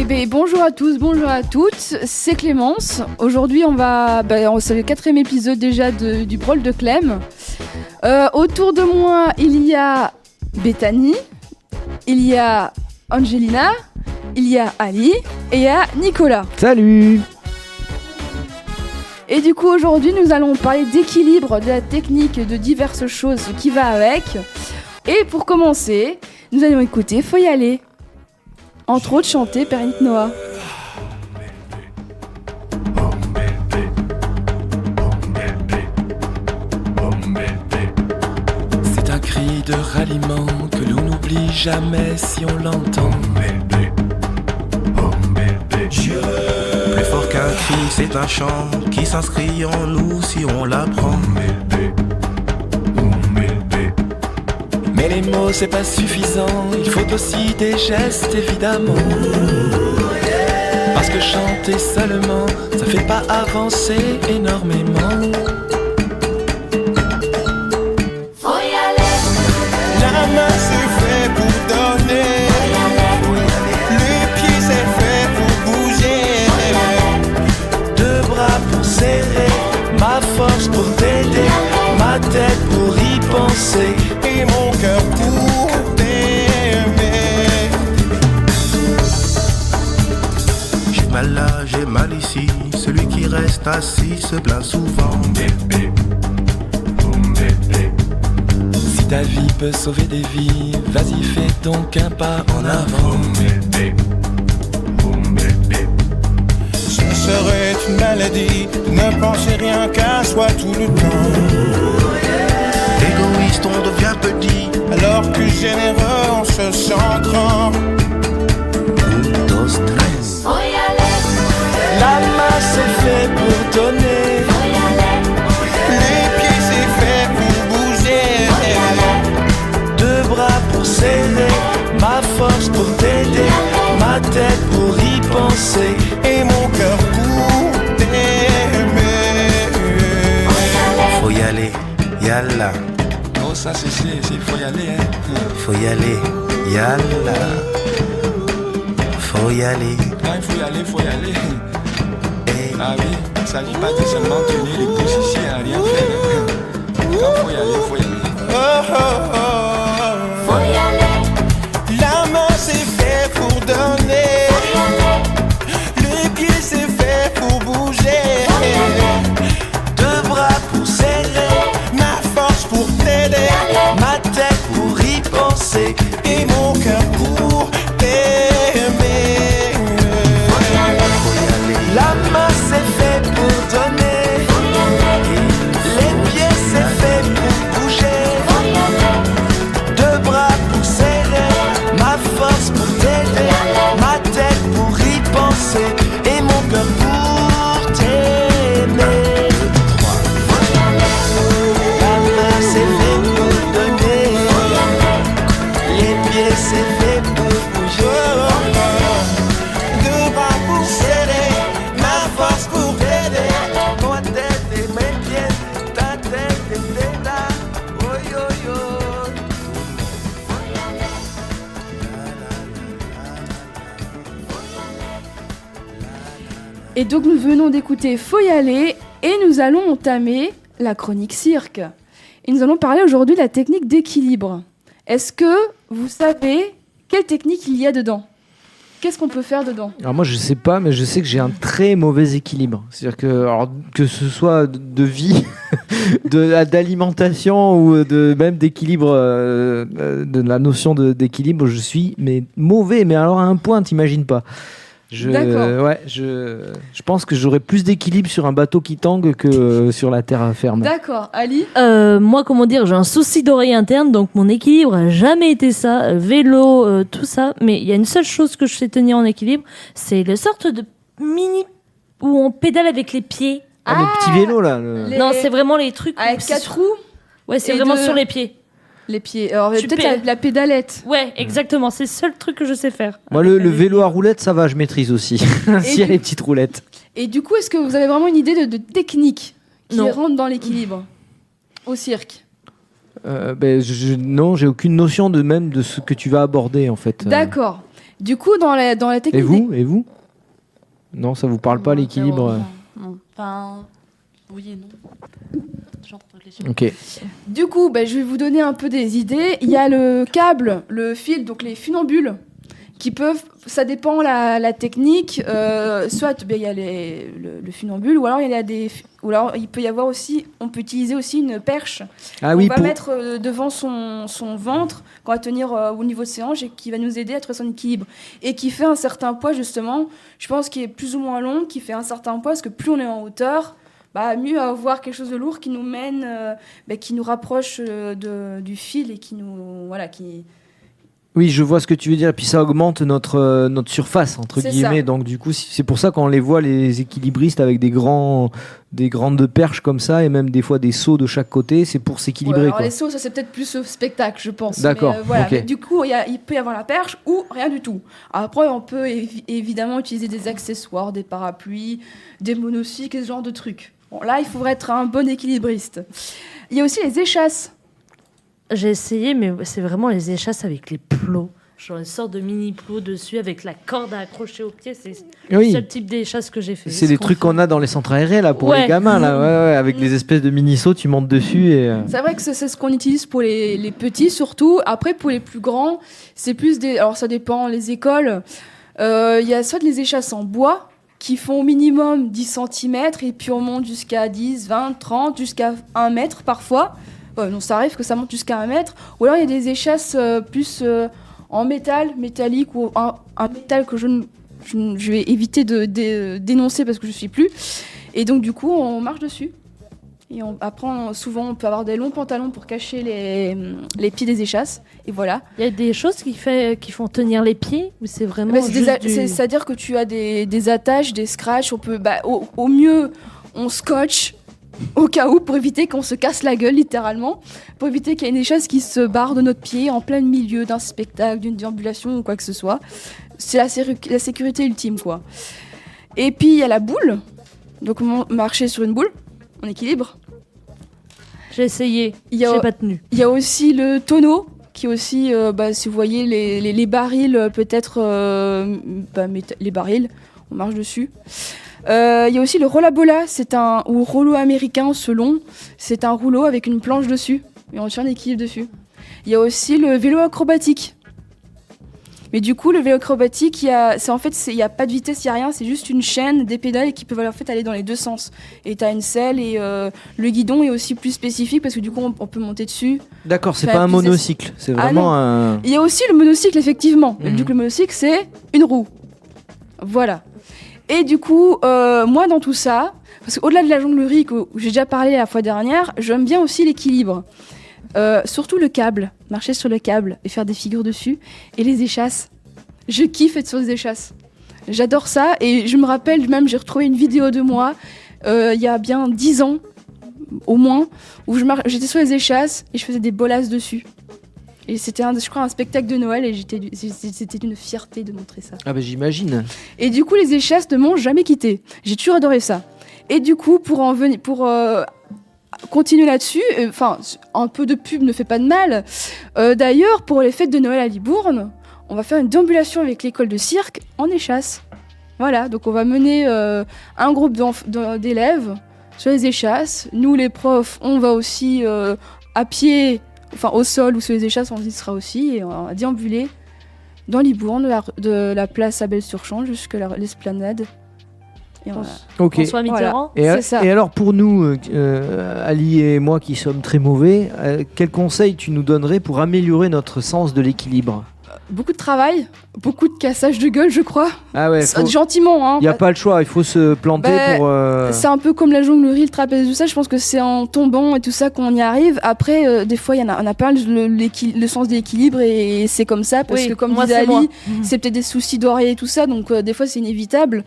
bien, bonjour à tous, bonjour à toutes, c'est Clémence. Aujourd'hui, c'est le 4e épisode déjà du Brawl de Clem. Autour de moi, il y a Bethany, il y a Angelina, il y a Ali et il y a Nicolas. Salut! Et du coup, aujourd'hui, nous allons parler d'équilibre, de la technique, de diverses choses qui va avec. Et pour commencer, nous allons écouter Faut y aller. Entre autres, chanté par Yannick Noah. C'est un cri de ralliement que l'on n'oublie jamais si on l'entend. Plus fort qu'un cri, c'est un chant qui s'inscrit en nous si on l'apprend. Mais les mots c'est pas suffisant, il faut aussi des gestes évidemment. Parce que chanter seulement, ça fait pas avancer énormément. Faut y aller. La main c'est fait pour donner. Le pied c'est fait pour bouger. Deux bras pour serrer, ma force pour t'aider, ma tête pour y penser. Et mon cœur pour t'aimer. J'ai mal là, j'ai mal ici. Celui qui reste assis se plaint souvent. Si ta vie peut sauver des vies, vas-y fais donc un pas en avant. Ce serait une maladie de ne penser rien qu'à soi tout le temps. Égoïste, on devient petit. Alors que généreux on se sent grand. Dos, tres. Faut y aller. La main c'est fait pour donner. Faut y aller. Les pieds c'est fait pour bouger. Deux bras pour serrer, ma force pour t'aider, ma tête pour y penser. Et mon cœur pour t'aimer. Faut y aller, yalla. Oh ça c'est faut y aller hein. Faut y aller, yalla. Faut y aller. Non il faut y aller. Eh. Ah oui, il s'agit pas de seulement tenir les pouces ici à rien faire. Non faut y aller. Oh, oh, oh. Faut y aller. La main c'est fait pour donner. Faut y aller. Le pied c'est fait pour bouger. Deux bras pour serrer, Ma force pour t'aider. ma tête pour y penser. Et mon cœur pour t'aimer. La main c'est fait pour donner, les pieds c'est fait pour bouger. Deux bras pour serrer, ma force pour t'aider, ma tête pour y penser. Et mon cœur pour t'aimer. La main c'est fait pour donner, les pieds c'est fait pour bouger. Deux bras pour serrer, ma force pour t'aider. Toi tête et mes pieds, ta tête et tes là. Oh yo yo. Et donc nous venons d'écouter Faut y aller et nous allons entamer la chronique cirque. Et nous allons parler aujourd'hui de la technique d'équilibre. Est-ce que vous savez quelle technique il y a dedans ? Qu'est-ce qu'on peut faire dedans ? Alors moi je sais pas, mais je sais que j'ai un très mauvais équilibre. C'est-à-dire que ce soit de vie, d'alimentation ou même d'équilibre, de la notion d'équilibre, je suis mauvais, mais alors à un point, t'imagines pas. D'accord. Ouais, je pense que j'aurais plus d'équilibre sur un bateau qui tangue que sur la terre ferme. D'accord, Ali ? Moi, comment dire, j'ai un souci d'oreille interne, donc mon équilibre a jamais été ça. Vélo, tout ça. Mais il y a une seule chose que je sais tenir en équilibre, c'est le sorte de mini où on pédale avec les pieds. Ah, le petit vélo là. Non, c'est vraiment les trucs Avec où 4 roues, Ouais, c'est et vraiment de- sur les pieds. les pieds. Alors Tu peut-être paies. la pédalette. Ouais, exactement. C'est le seul truc que je sais faire. Moi, le vélo à roulettes, ça va, je maîtrise aussi. S'il y a du- les petites roulettes. Et du coup, est-ce que vous avez vraiment une idée de technique qui Non. rentre dans l'équilibre au cirque ? Non, j'ai aucune notion de ce que tu vas aborder en fait. D'accord. Du coup, dans la technique... Et vous Non, ça vous parle pas l'équilibre Non. Enfin, oui et non. Genre, Ok. Du coup, je vais vous donner un peu des idées. Il y a le câble, le fil, donc les funambules, qui peuvent... Ça dépend la technique. Soit il y a le funambule, ou alors il peut y avoir aussi... On peut utiliser aussi une perche. Ah On oui, va mettre devant son ventre, qu'on va tenir au niveau de ses hanches, et qui va nous aider à trouver son équilibre. Et qui fait un certain poids, justement, je pense qu'il est plus ou moins long, qui fait un certain poids, parce que plus on est en hauteur... mieux avoir quelque chose de lourd qui nous mène, qui nous rapproche du fil et qui nous... Voilà, qui... Oui, je vois ce que tu veux dire. Et puis ça augmente notre surface, entre C'est guillemets. ça. Donc du coup, c'est pour ça qu'on les voit, les équilibristes, avec des grandes perches comme ça, et même des fois des sauts de chaque côté. C'est pour s'équilibrer. alors Quoi. les sauts, ça c'est peut-être plus spectacle, je pense. D'accord, Mais, voilà. ok. Mais du coup, il peut y avoir la perche ou rien du tout. Après, on peut évidemment utiliser des accessoires, des parapluies, des monocycles, ce genre de trucs. Bon, là, il faudrait être un bon équilibriste. Il y a aussi les échasses. J'ai essayé, mais c'est vraiment les échasses avec les plots. Genre une sorte de mini plot dessus avec la corde à accrocher au pied. C'est Oui. le seul type d'échasse que j'ai fait. C'est des trucs qu'on a dans les centres aériens là pour Ouais. les gamins là, ouais, avec des espèces de mini sauts, tu montes dessus et. C'est vrai que c'est ce qu'on utilise pour les petits surtout. Après, pour les plus grands, c'est plus des... Alors, ça dépend, les écoles. Il y a soit des échasses en bois qui font au minimum 10 cm et puis on monte jusqu'à 10, 20, 30, jusqu'à 1 mètre parfois. Donc ça arrive que ça monte jusqu'à 1 mètre. Ou alors il y a des échasses plus en métallique ou un métal que je vais éviter de dénoncer parce que je ne suis plus. Et donc du coup on marche dessus. Et après, souvent, on peut avoir des longs pantalons pour cacher les pieds des échasses. Et voilà. Il y a des choses qui font tenir les pieds ou c'est vraiment C'est-à-dire que tu as des attaches, des scratchs. On peut, au mieux, on scotche au cas où pour éviter qu'on se casse la gueule, littéralement. Pour éviter qu'il y ait une échasse qui se barre de notre pied en plein milieu d'un spectacle, d'une déambulation ou quoi que ce soit. C'est la sécurité ultime, quoi. Et puis, il y a la boule. Donc, marcher sur une boule. En équilibre. J'ai essayé, Il y a- j'ai pas tenu. Il y a aussi le tonneau, qui est aussi, si vous voyez les barils, peut-être, les barils, on marche dessus. Il y a aussi le rollabola, ou rouleau américain selon, c'est un rouleau avec une planche dessus, et on tient un équilibre dessus. Il y a aussi le vélo acrobatique. Mais du coup, le vélo acrobatique, il y a pas de vitesse, il n'y a rien, c'est juste une chaîne, des pédales qui peuvent en fait aller dans les deux sens. Et tu as une selle et le guidon est aussi plus spécifique parce que du coup, on peut monter dessus. D'accord, c'est Enfin, pas un plus monocycle, c'est Ah vraiment un. Il y a aussi le monocycle, effectivement. Mhm. Du coup, le monocycle, c'est une roue. Voilà. Et du coup, moi, dans tout ça, parce qu'au-delà de la jonglerie où j'ai déjà parlé la fois dernière, j'aime bien aussi l'équilibre. Surtout le câble, marcher sur le câble et faire des figures dessus. Et les échasses. Je kiffe être sur les échasses. J'adore ça. Et je me rappelle même, j'ai retrouvé une vidéo de moi, il y a bien 10 ans, au moins, où j'étais sur les échasses et je faisais des bolasses dessus. Et c'était, je crois, un spectacle de Noël et c'était une fierté de montrer ça. Ah bah j'imagine. Et du coup, les échasses ne m'ont jamais quitté. J'ai toujours adoré ça. Et du coup, pour continuer là-dessus, un peu de pub ne fait pas de mal. D'ailleurs, pour les fêtes de Noël à Libourne, on va faire une déambulation avec l'école de cirque en échasse. Voilà, donc on va mener un groupe d'élèves sur les échasses. Nous, les profs, on va aussi à pied, au sol ou sur les échasses, on y sera aussi. Et on va déambuler dans Libourne, de la place Abel-sur-Champ jusqu'à l'esplanade. Et voilà. Ok. François Mitterrand. C'est ça. Et alors pour nous, Ali et moi qui sommes très mauvais, quel conseil tu nous donnerais pour améliorer notre sens de l'équilibre? Beaucoup de travail, beaucoup de cassage de gueule, je crois. Ah ouais, Gentiment, hein. il n'y a pas le choix, il faut se planter pour... C'est un peu comme la jonglerie, le trapèze, tout ça. Je pense que c'est en tombant et tout ça qu'on y arrive. Après, des fois, on a pas le sens de l'équilibre et c'est comme ça. Parce Oui, que comme moi, disait c'est moi. Ali, c'est peut-être des soucis d'oreille et tout ça. Donc, des fois, c'est inévitable.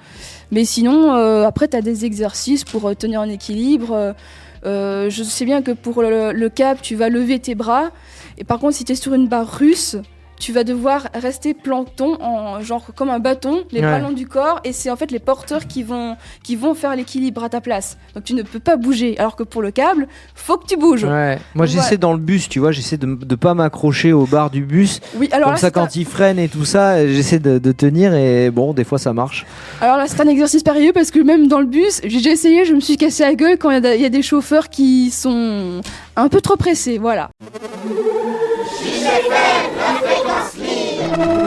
Mais sinon, après, tu as des exercices pour tenir un équilibre. Je sais bien que pour le cap, tu vas lever tes bras. Et par contre, si tu es sur une barre russe, tu vas devoir rester plancton, genre comme un bâton, les bras Ouais. long du corps, et c'est en fait les porteurs qui vont faire l'équilibre à ta place. Donc tu ne peux pas bouger, alors que pour le câble, faut que tu bouges. Ouais. Moi, j'essaie dans le bus, tu vois, j'essaie de pas m'accrocher aux barres du bus. Oui, alors Comme là, ça, c'est quand il freine et tout ça, j'essaie de tenir et bon, des fois ça marche. alors là, c'est un exercice périlleux parce que même dans le bus, j'ai déjà essayé, je me suis cassé la gueule quand il y a des chauffeurs qui sont un peu trop pressés, voilà. la fréquence libre.